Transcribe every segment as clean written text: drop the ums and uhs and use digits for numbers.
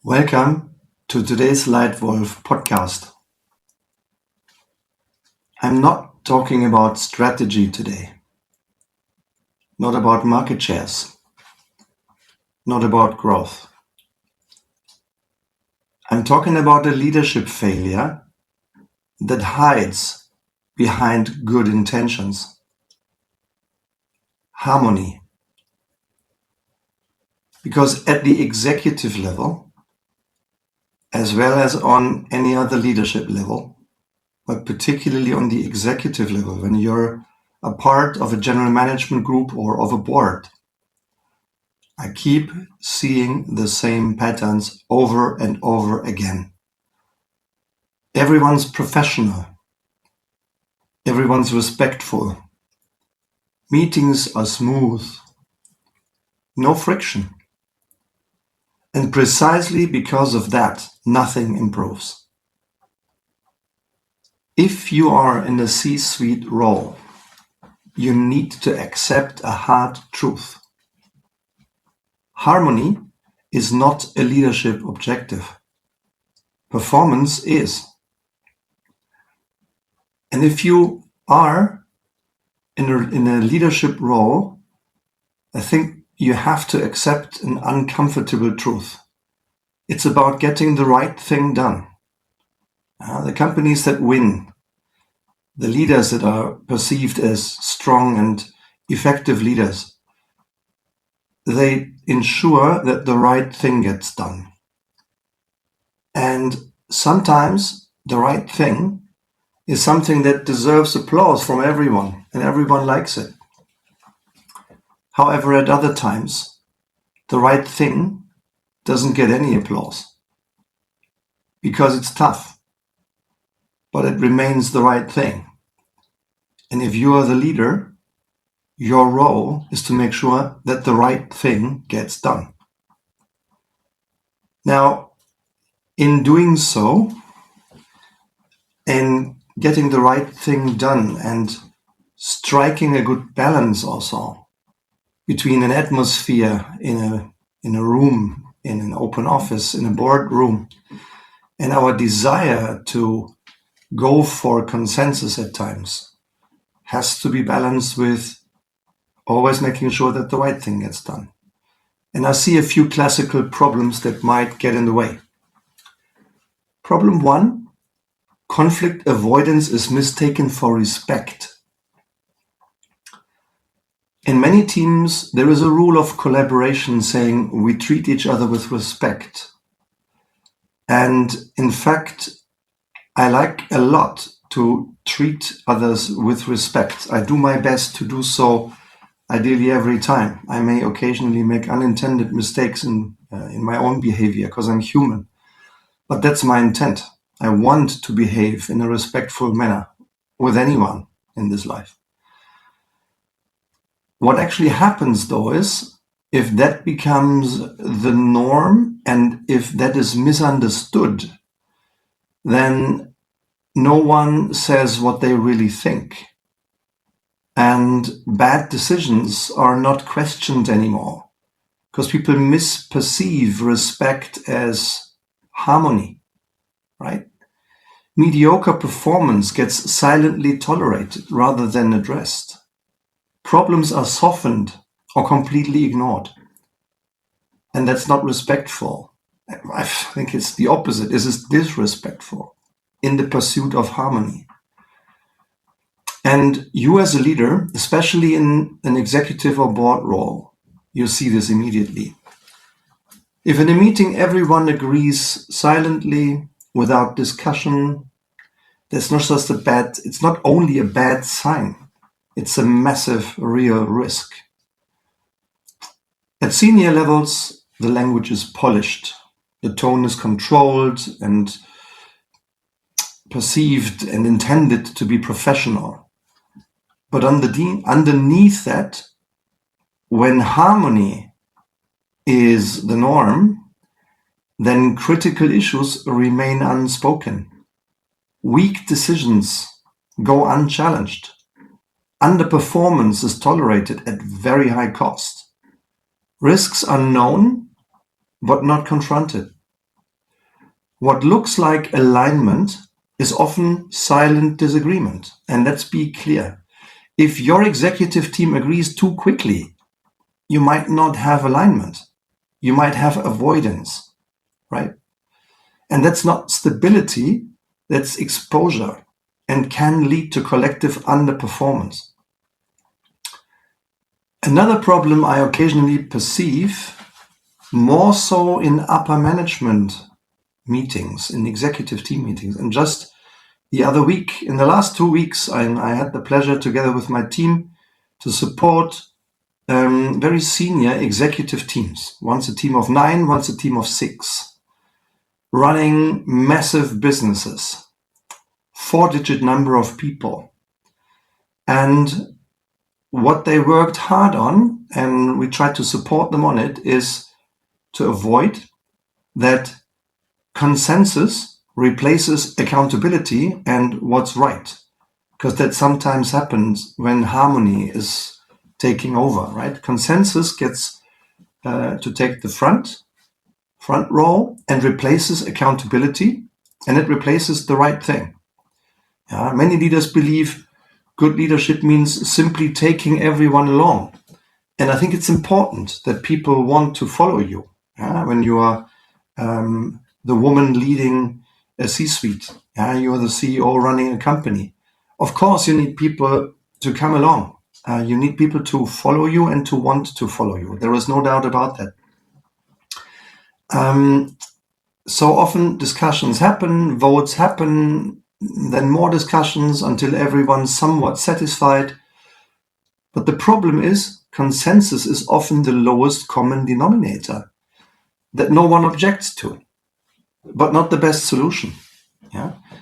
Welcome to today's LEITWOLF podcast. I'm not talking about strategy today, not about market shares, not about growth. I'm talking about a leadership failure that hides behind good intentions. Harmony. Because at the executive level, as well as on any other leadership level, but particularly on the executive level, when you're a part of a general management group or of a board, I keep seeing the same patterns over and over again. Everyone's professional. Everyone's respectful. Meetings are smooth. No friction. And precisely because of that, nothing improves. If you are in a C-suite role, you need to accept a hard truth. Harmony is not a leadership objective. Performance is. And if you are in a leadership role, I think you have to accept an uncomfortable truth. It's about getting the right thing done. The companies that win, the leaders that are perceived as strong and effective leaders, they ensure that the right thing gets done. And sometimes the right thing is something that deserves applause from everyone, and everyone likes it. However, at other times, the right thing doesn't get any applause because it's tough, but it remains the right thing. And if you are the leader, your role is to make sure that the right thing gets done. Now, in doing so, in getting the right thing done and striking a good balance also between an atmosphere in a room, in an open office, in a boardroom, and our desire to go for consensus at times has to be balanced with always making sure that the right thing gets done. And I see a few classical problems that might get in the way. Problem one, conflict avoidance is mistaken for respect. In many teams, there is a rule of collaboration saying we treat each other with respect. And in fact, I like a lot to treat others with respect. I do my best to do so ideally every time. I may occasionally make unintended mistakes in my own behavior because I'm human. But that's my intent. I want to behave in a respectful manner with anyone in this life. What actually happens, though, is if that becomes the norm and if that is misunderstood, then no one says what they really think. And bad decisions are not questioned anymore because people misperceive respect as harmony, right? Mediocre performance gets silently tolerated rather than addressed. Problems are softened or completely ignored. And that's not respectful. I think it's the opposite. This is disrespectful in the pursuit of harmony. And you as a leader, especially in an executive or board role, you see this immediately. If in a meeting everyone agrees silently, without discussion, that's not just it's not only a bad sign. It's a massive real risk. At senior levels, the language is polished. The tone is controlled and perceived and intended to be professional. But underneath that, when harmony is the norm, then critical issues remain unspoken. Weak decisions go unchallenged. Underperformance is tolerated at very high cost. Risks are known, but not confronted. what looks like alignment is often silent disagreement. And let's be clear. If your executive team agrees too quickly, you might not have alignment. You might have avoidance, right? And that's not stability, that's exposure and can lead to collective underperformance. Another problem I occasionally perceive, more so in upper management meetings, in executive team meetings. And just the other week, in the last 2 weeks, I had the pleasure together with my team to support very senior executive teams. Once a team of 9, once a team of 6, running massive businesses, 4-digit number of people. And what they worked hard on, and we tried to support them on it, is to avoid that consensus replaces accountability and what's right. Because that sometimes happens when harmony is taking over, right? Consensus gets to take the front row and replaces accountability, and it replaces the right thing. Many leaders believe good leadership means simply taking everyone along. And I think it's important that people want to follow you. When you are the woman leading a C-suite, you are the CEO running a company. Of course, you need people to come along. You need people to follow you and to want to follow you. There is no doubt about that. So often discussions happen, votes happen, then more discussions until everyone's somewhat satisfied. But the problem is consensus is often the lowest common denominator that no one objects to, but not the best solution.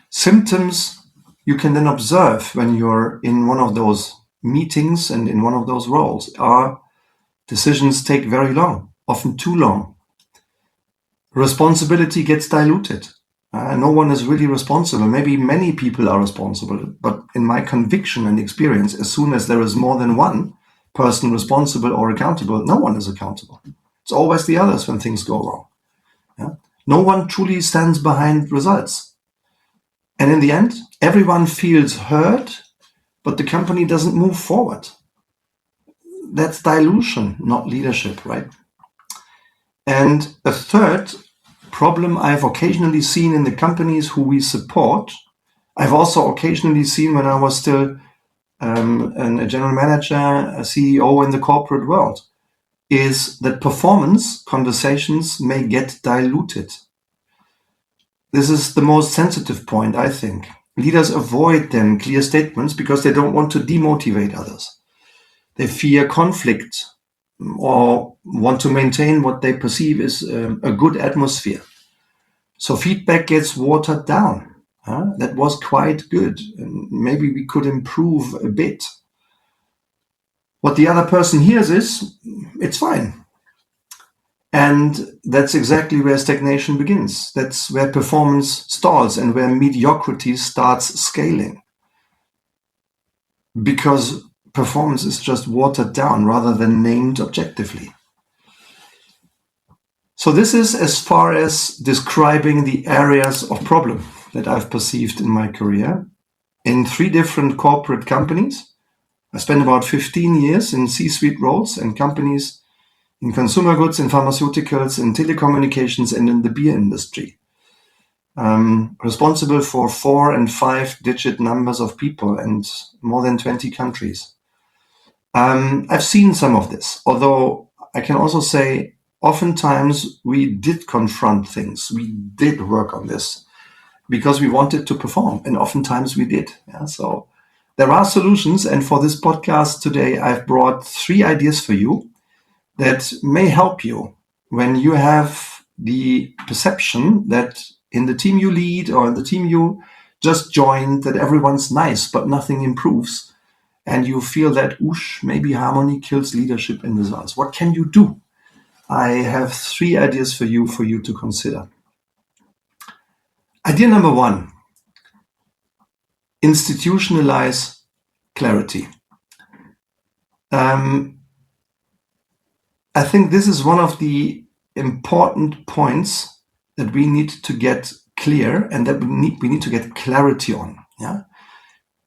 Symptoms you can then observe when you're in one of those meetings and in one of those roles are decisions take very long, often too long. Responsibility gets diluted. No one is really responsible. Maybe many people are responsible, but in my conviction and experience, as soon as there is more than one person responsible or accountable, no one is accountable. It's always the others when things go wrong. No one truly stands behind results. And in the end, everyone feels heard, but the company doesn't move forward. That's dilution, not leadership, right? And a third problem I've occasionally seen in the companies who we support, I've also occasionally seen when I was still a general manager, a CEO in the corporate world, is that performance conversations may get diluted. This is the most sensitive point, I think. Leaders avoid then clear statements because they don't want to demotivate others. They fear conflict or want to maintain what they perceive is a good atmosphere. So feedback gets watered down. That was quite good. And maybe we could improve a bit. What the other person hears is, it's fine. And that's exactly where stagnation begins. That's where performance stalls and where mediocrity starts scaling. Because performance is just watered down rather than named objectively. So this is as far as describing the areas of problem that I've perceived in my career. In 3 different corporate companies, I spent about 15 years in C-suite roles and companies in consumer goods, in pharmaceuticals, in telecommunications, and in the beer industry. Responsible for 4- and 5-digit numbers of people and more than 20 countries. I've seen some of this, although I can also say oftentimes we did confront things. We did work on this because we wanted to perform, and oftentimes we did. So there are solutions, and for this podcast today, I've brought 3 ideas for you that may help you when you have the perception that in the team you lead or in the team you just joined, that everyone's nice, but nothing improves. And you feel that, maybe harmony kills leadership and results. What can you do? I have 3 ideas for you to consider. Idea number 1, institutionalize clarity. I think this is one of the important points that we need to get clear and that we need to get clarity on. Yeah.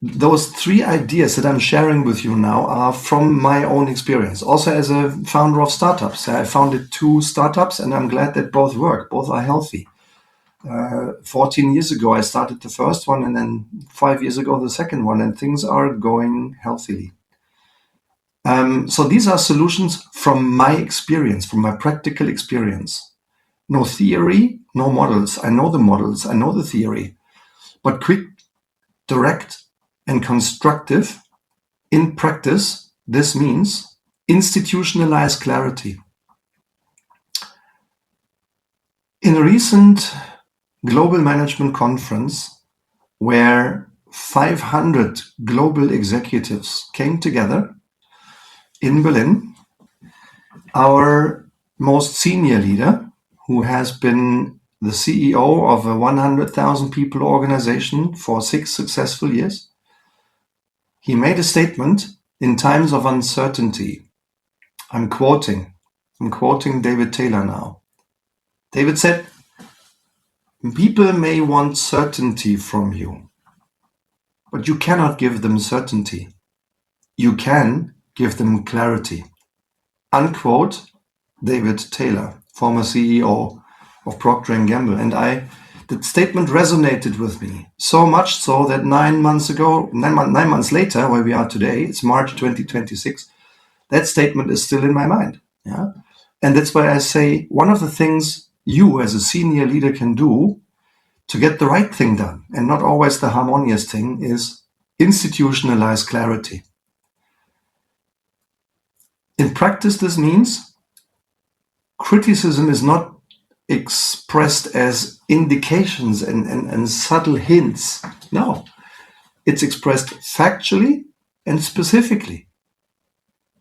Those 3 ideas that I'm sharing with you now are from my own experience. Also as a founder of startups. I founded 2 startups and I'm glad that both work. Both are healthy. 14 years ago, I started the first one and then 5 years ago, the second one, and things are going healthily. So these are solutions from my experience, from my practical experience. No theory, no models. I know the models, I know the theory, but quick, direct, and constructive in practice. This means institutionalize clarity. In a recent global management conference where 500 global executives came together in Berlin, our most senior leader, who has been the CEO of a 100,000 people organization for 6 successful years, he made a statement in times of uncertainty. I'm quoting David Taylor now. David said, people may want certainty from you, but you cannot give them certainty. You can give them clarity. Unquote, David Taylor, former CEO of Procter & Gamble. And that statement resonated with me so much so that 9 months later, where we are today, it's March 2026, that statement is still in my mind. Yeah, and that's why I say one of the things you as a senior leader can do to get the right thing done, and not always the harmonious thing, is institutionalize clarity. In practice, this means criticism is not expressed as indications and subtle hints. No, it's expressed factually and specifically.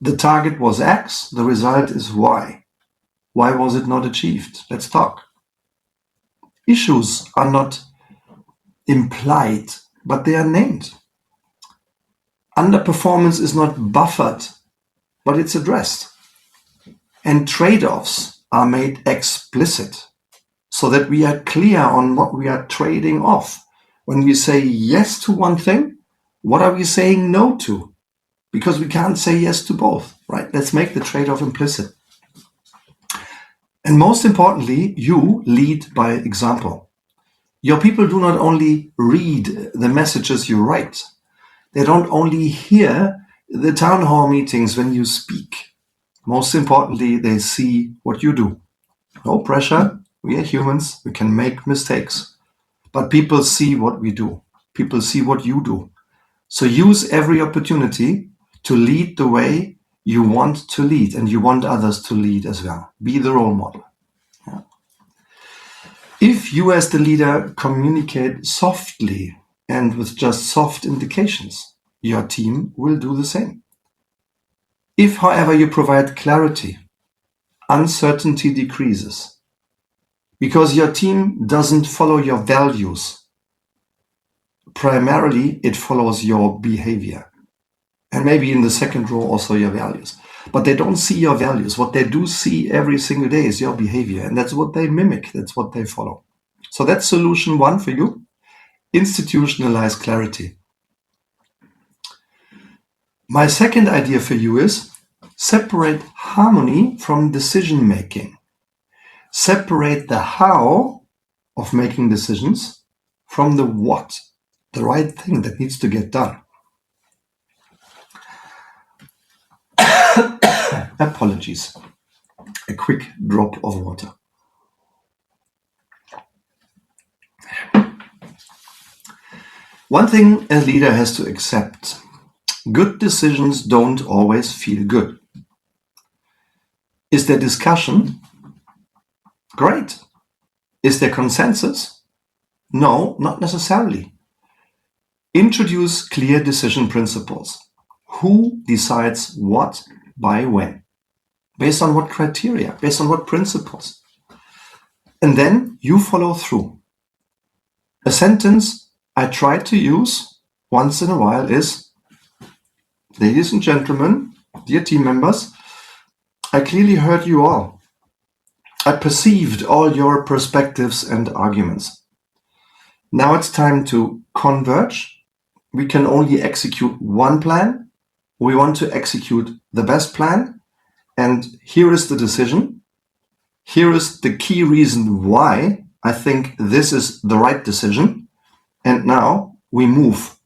The target was X, the result is Y. Why was it not achieved? Let's talk. Issues are not implied, but they are named. Underperformance is not buffered, but it's addressed. And trade-offs are made explicit so that we are clear on what we are trading off. When we say yes to one thing, what are we saying no to? Because we can't say yes to both, right? Let's make the trade-off implicit. And most importantly, you lead by example. Your people do not only read the messages you write. They don't only hear the town hall meetings when you speak. Most importantly, they see what you do. No pressure. We are humans. We can make mistakes. But people see what we do. People see what you do. So use every opportunity to lead the way you want to lead, and you want others to lead as well. Be the role model. Yeah. If you as the leader communicate softly and with just soft indications, your team will do the same. If, however, you provide clarity, uncertainty decreases because your team doesn't follow your values. Primarily, it follows your behavior. And maybe in the second row also your values. But they don't see your values. What they do see every single day is your behavior. And that's what they mimic. That's what they follow. So that's solution 1 for you. Institutionalize clarity. My second idea for you is separate harmony from decision making. Separate the how of making decisions from the what, the right thing that needs to get done. Apologies. A quick drop of water. One thing a leader has to accept: good decisions don't always feel good. Is there discussion? Great. Is there consensus? No, not necessarily. Introduce clear decision principles. Who decides what by when? Based on what criteria? Based on what principles? And then you follow through. A sentence I try to use once in a while is, ladies and gentlemen, dear team members, I clearly heard you all. I perceived all your perspectives and arguments. Now it's time to converge. We can only execute one plan. We want to execute the best plan. And here is the decision. Here is the key reason why I think this is the right decision. And now we move.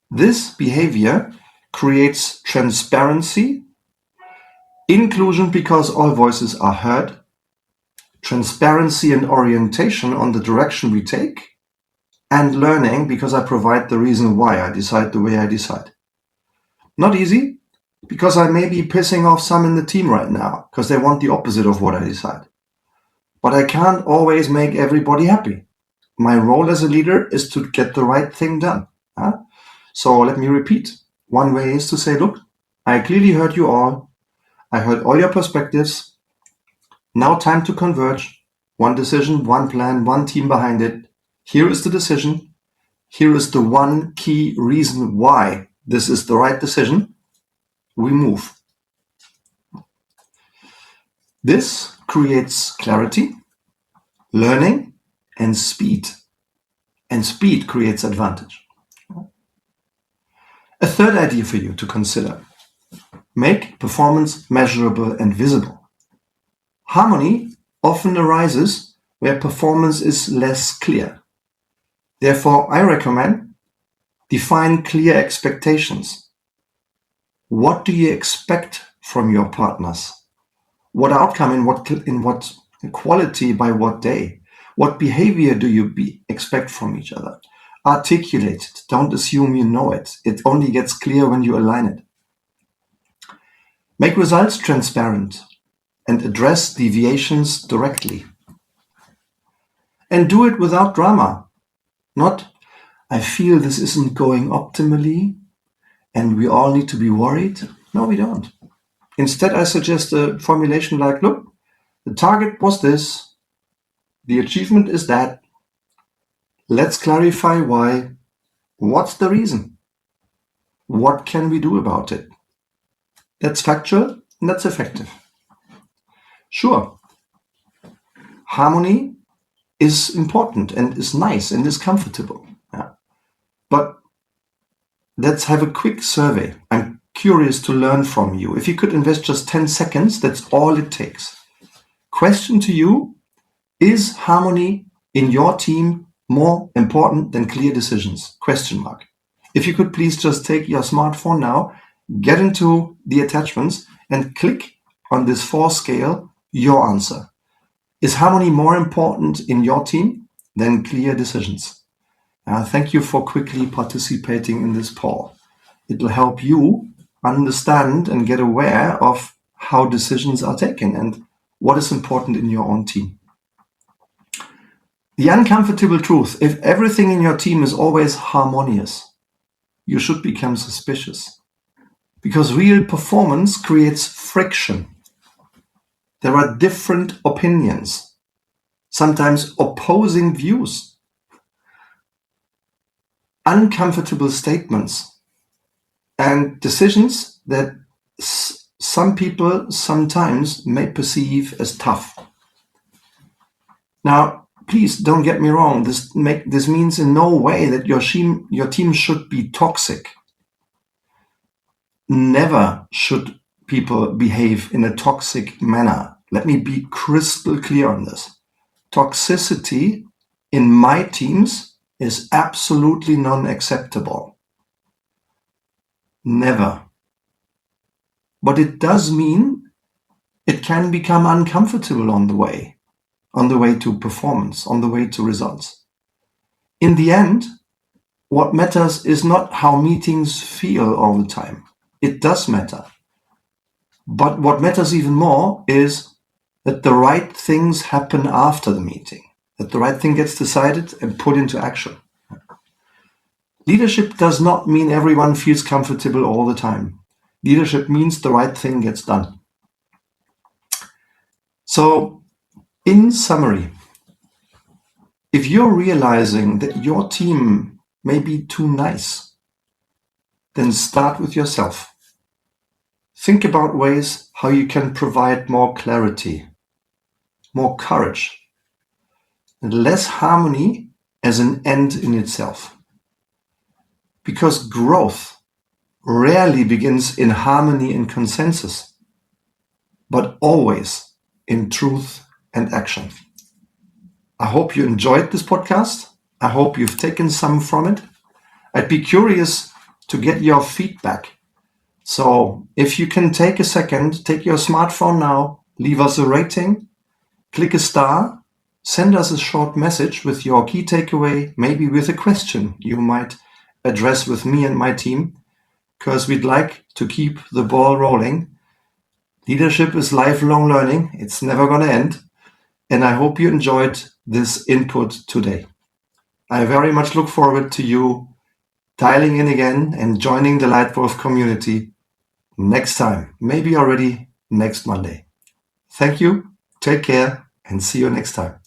This behavior creates transparency, inclusion because all voices are heard, transparency and orientation on the direction we take, and learning because I provide the reason why I decide the way I decide. Not easy, because I may be pissing off some in the team right now because they want the opposite of what I decide. But I can't always make everybody happy. My role as a leader is to get the right thing done. So let me repeat. One way is to say, look, I clearly heard you all. I heard all your perspectives. Now time to converge. One decision, one plan, one team behind it. Here is the decision. Here is the one key reason why this is the right decision. We move. This creates clarity, learning, and speed. And speed creates advantage. A third idea for you to consider. Make performance measurable and visible. Harmony often arises where performance is less clear. Therefore, I recommend define clear expectations. What do you expect from your partners? What outcome in what quality by what day? What behavior do you expect from each other? Articulate it. Don't assume you know it. It only gets clear when you align it. Make results transparent and address deviations directly. And do it without drama. Not, I feel this isn't going optimally and we all need to be worried. No, we don't. Instead, I suggest a formulation like, look, the target was this, the achievement is that. Let's clarify why. What's the reason? What can we do about it? That's factual and that's effective. Sure, harmony is important and is nice and is comfortable. Yeah. But let's have a quick survey. I'm curious to learn from you. If you could invest just 10 seconds, that's all it takes. Question to you, is harmony in your team more important than clear decisions? Question mark. If you could please just take your smartphone now, get into the attachments and click on this 4 scale, your answer. Is harmony more important in your team than clear decisions? Thank you for quickly participating in this poll. It will help you understand and get aware of how decisions are taken and what is important in your own team. The uncomfortable truth, if everything in your team is always harmonious, you should become suspicious. Because real performance creates friction. There are different opinions, sometimes opposing views, uncomfortable statements, and decisions that some people sometimes may perceive as tough. Now, please don't get me wrong. This means in no way that your team should be toxic. Never should people behave in a toxic manner. Let me be crystal clear on this. Toxicity in my teams is absolutely non-acceptable. Never. But it does mean it can become uncomfortable on the way to performance, on the way to results. In the end, what matters is not how meetings feel all the time. It does matter. But what matters even more is that the right things happen after the meeting, that the right thing gets decided and put into action. Leadership does not mean everyone feels comfortable all the time. Leadership means the right thing gets done. So, in summary, if you're realizing that your team may be too nice, then start with yourself. Think about ways how you can provide more clarity, more courage, and less harmony as an end in itself. Because growth rarely begins in harmony and consensus, but always in truth and action. I hope you enjoyed this podcast. I hope you've taken some from it. I'd be curious to get your feedback. So if you can take a second, take your smartphone now, leave us a rating, click a star, send us a short message with your key takeaway, maybe with a question you might address with me and my team, because we'd like to keep the ball rolling. Leadership is lifelong learning. It's never going to end. And I hope you enjoyed this input today. I very much look forward to you dialing in again and joining the LEITWOLF community next time, maybe already next Monday. Thank you, take care, and see you next time.